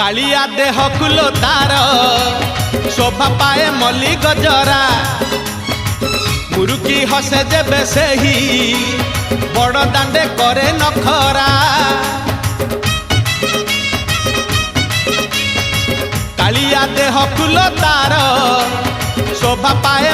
कालिया देह कुलो तार शोभा पाए मल्ली गजरा मुरुकी हसे जेबे सेही बड़ दांडे करे नखरा कालिया देह कुलो तार शोभा पाए